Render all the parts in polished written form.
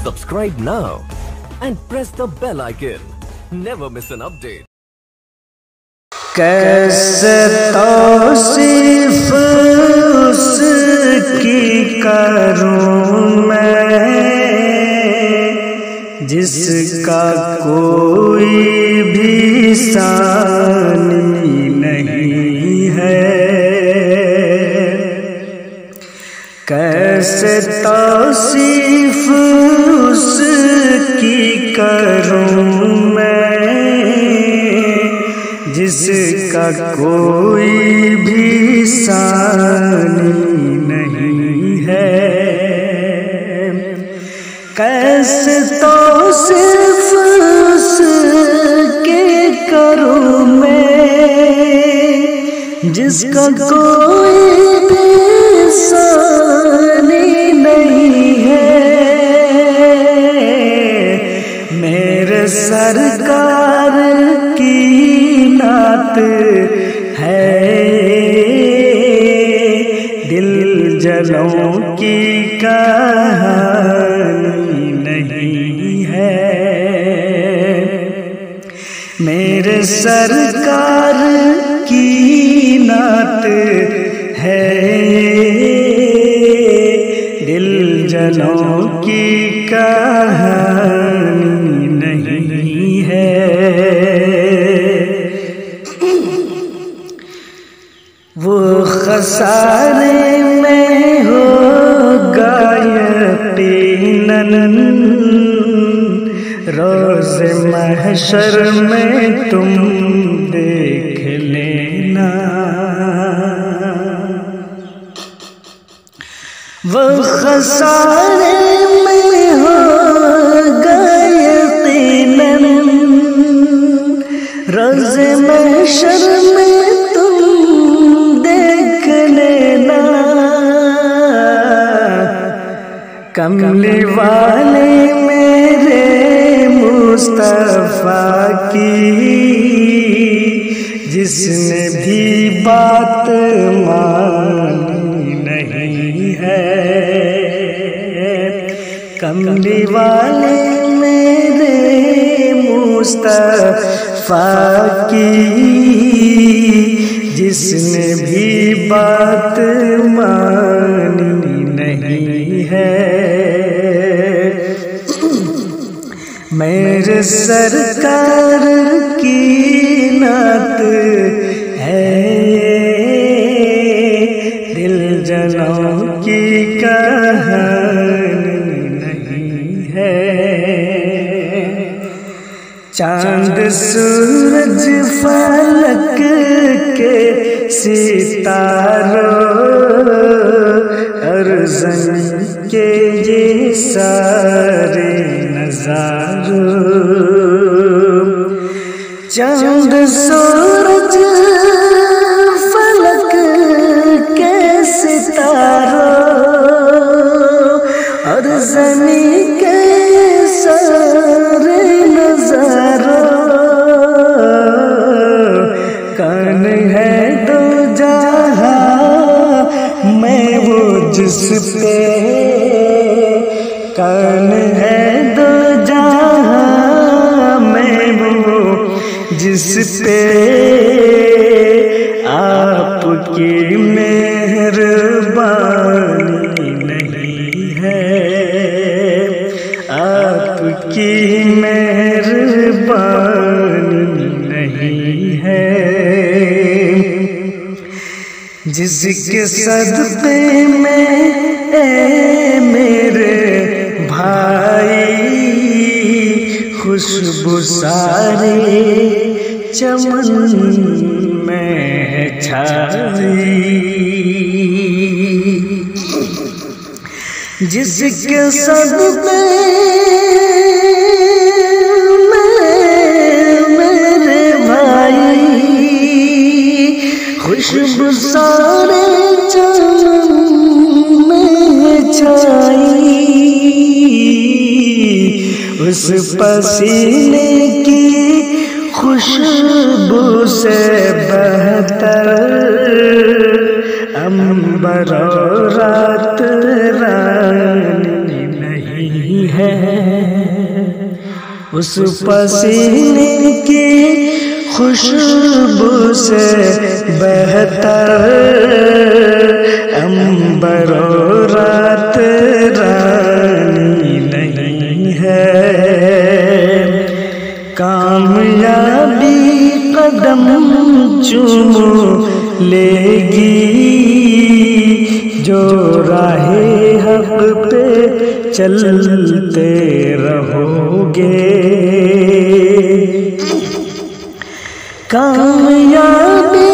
Subscribe now and press the bell icon. Never miss an update. कैसे तौसीफ उसकी करूं मैं जिसका कोई भी सानी नहीं है। कैसे तौसीफ उसकी करूं मैं जिसका कोई भी सानी नहीं है। कैसे तौसीफ उसके करूं मैं जिसका कोई भी सानी नहीं है। मेरे सरकार की नात है, दिल जलों की कहानी नहीं है। मेरे सरकार की नात है, दिल जलों की कहानी नहीं है। वो खसारे में होगा यकीनन, रोज़े महशर में तुम देख लेना। वो खसारे में होगा यकीनन, रोज़े महशर में कमली वाले मेरे मुस्तफा की, जिसने भी बात मानी नहीं है। कमली वाले मेरे मुस्तफा की, जिसने भी बात मानी नहीं है। मेरे सरकार की नात है, दिल जलों की कहानी नहीं है। चांद सूरज फलक के सितारों और ज़मीन के ये सारे नज़ारों, चांद सूरज फलक के सितारों और ज़मीन के सारे नज़ारों, कौन है दो जहां मैं वो जिस पे, कौन है दो जहां मैं वो जिस पे आपकी मेहरबानी नहीं है। आपकी मेहरबानी नहीं है। जिसके सदक़े में मेरे भाई खुशबू सारे चमन में छाई, जिसके सदक़े मेरे भाई खुशबू सारे चमन में छाई, उस पसीने की खुशबू से बेहतर अंबर रात रानी नहीं नहीं है। उस पसीने की खुशबू से बेहतर अंबर और रात रानी नहीं है। कामयाबी कदम चूम लेगी जो राहे हक पे चलते रहोगे। कामयाबी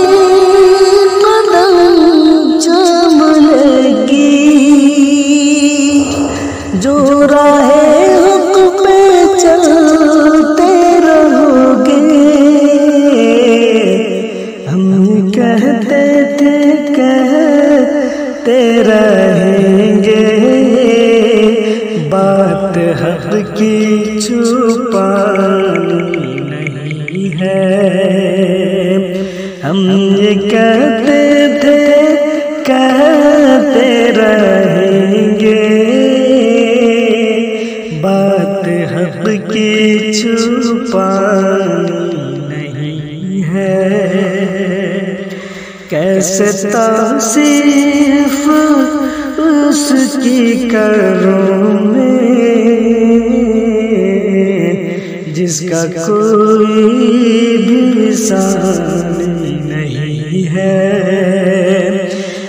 कदम चूम लेगी जो राहे हक पे चलते रहोगे। हम कहते थे कहते रहेंगे, बात हक की छुपानी नहीं है। हम ये कहते थे कहते रहेंगे, बात हक की छुपानी नहीं है। कैसे तासीफ उसकी करूं मैं जिसका कोई भी सानी नहीं है।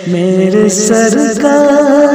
मेरे सरकार